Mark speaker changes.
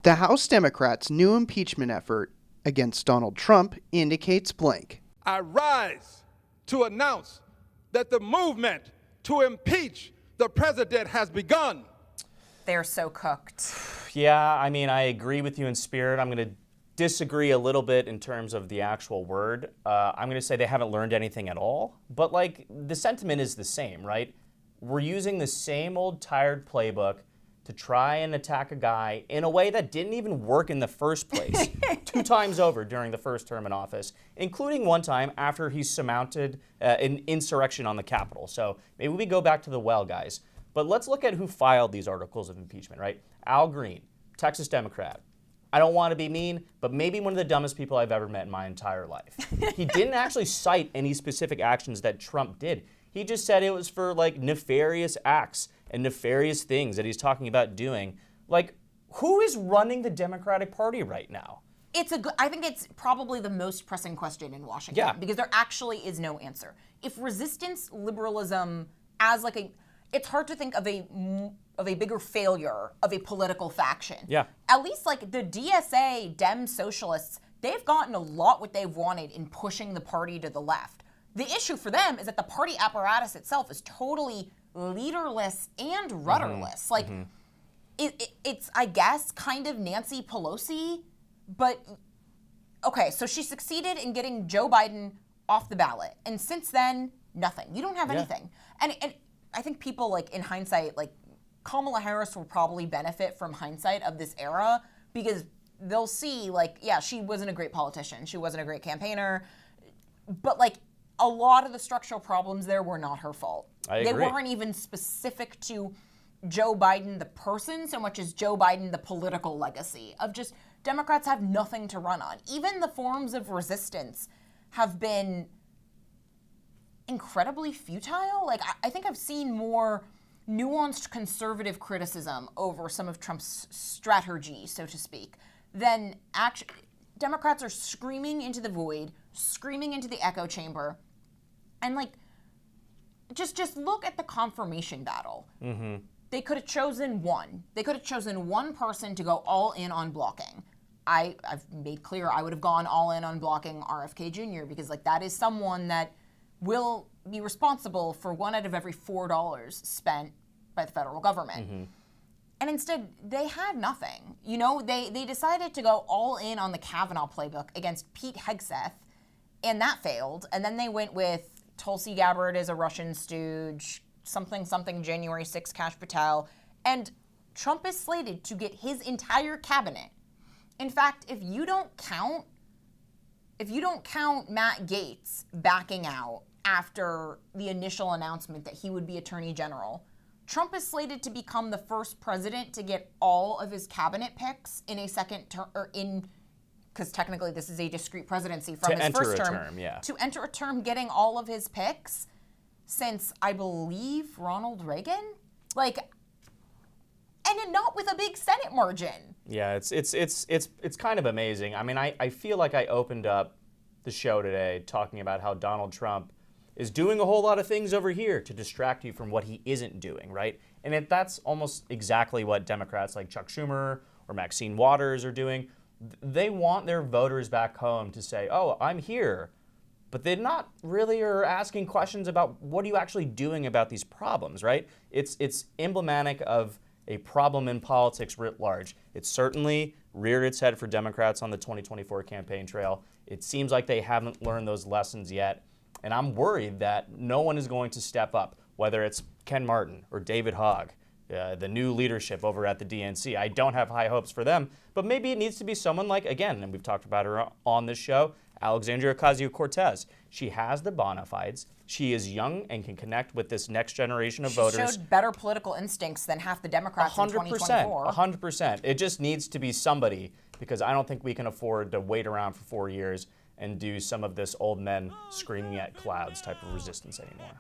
Speaker 1: The House Democrats' new impeachment effort against Donald Trump indicates blank.
Speaker 2: I rise to announce that the movement to impeach the president has begun.
Speaker 3: They're so cooked.
Speaker 4: Yeah, I mean, I agree with you in spirit. I'm going to disagree a little bit in terms of the actual word. I'm going to say they haven't learned anything at all. But, like, the sentiment is the same, right? We're using the same old tired playbook to try and attack a guy in a way that didn't even work in the first place 2 times over during the first term in office, including one time after he surmounted an insurrection on the Capitol. So maybe we go back to the well, guys. But let's look at who filed these articles of impeachment, right? Al Green, Texas Democrat. I don't want to be mean, but maybe one of the dumbest people I've ever met in my entire life. He didn't actually cite any specific actions that Trump did. He just said it was for, like, nefarious acts and nefarious things that he's talking about doing. Like, who is running the Democratic Party right now?
Speaker 3: I think it's probably the most pressing question in Washington because there actually is no answer. If resistance liberalism as it's hard to think of a bigger failure of a political faction.
Speaker 4: Yeah.
Speaker 3: At least like the DSA, Dem socialists, they've gotten a lot what they've wanted in pushing the party to the left. The issue for them is that the party apparatus itself is totally leaderless and rudderless. It's, I guess, kind of Nancy Pelosi, but okay, so she succeeded in getting Joe Biden off the ballot. And since then, nothing. You don't have anything. And I think people, like, in hindsight, like, Kamala Harris will probably benefit from hindsight of this era because they'll see, like, yeah, she wasn't a great politician. She wasn't a great campaigner. But, like, a lot of the structural problems there were not her fault.
Speaker 4: I agree.
Speaker 3: They weren't even specific to Joe Biden, the person, so much as Joe Biden, the political legacy of just Democrats have nothing to run on. Even the forms of resistance have been incredibly futile. Like, I think I've seen more nuanced conservative criticism over some of Trump's strategy, so to speak, than actually. Democrats are screaming into the void, screaming into the echo chamber, and like, just look at the confirmation battle. Mm-hmm. They could have chosen one. They could have chosen one person to go all in on blocking. I've made clear I would have gone all in on blocking RFK Jr. because, like, that is someone that will be responsible for $1 out of every $4 spent by the federal government. Mm-hmm. And instead, they had nothing. You know, they decided to go all in on the Kavanaugh playbook against Pete Hegseth, and that failed. And then they went with Tulsi Gabbard as a Russian stooge, something January 6th Kash Patel, and Trump is slated to get his entire cabinet. In fact, if you don't count Matt Gaetz backing out after the initial announcement that he would be Attorney General, Trump is slated to become the first president to get all of his cabinet picks in a second term, because technically this is a discrete presidency from his first term. To enter a term getting all of his picks since, I believe, Ronald Reagan? Like, and not with a big Senate margin.
Speaker 4: Yeah, it's kind of amazing. I mean, I feel like I opened up the show today talking about how Donald Trump is doing a whole lot of things over here to distract you from what he isn't doing, right? And that's almost exactly what Democrats like Chuck Schumer or Maxine Waters are doing. They want their voters back home to say, oh, I'm here. But they're not really are asking questions about what are you actually doing about these problems, right? It's emblematic of a problem in politics writ large. It certainly reared its head for Democrats on the 2024 campaign trail. It seems like they haven't learned those lessons yet. And I'm worried that no one is going to step up, whether it's Ken Martin or David Hogg, the new leadership over at the DNC. I don't have high hopes for them, but maybe it needs to be someone like, again, and we've talked about her on this show, Alexandria Ocasio-Cortez. She has the bona fides. She is young and can connect with this next generation of voters.
Speaker 3: She showed better political instincts than half the Democrats in 2024.
Speaker 4: 100%. It just needs to be somebody, because I don't think we can afford to wait around for 4 years and do some of this old men screaming at clouds type of resistance anymore.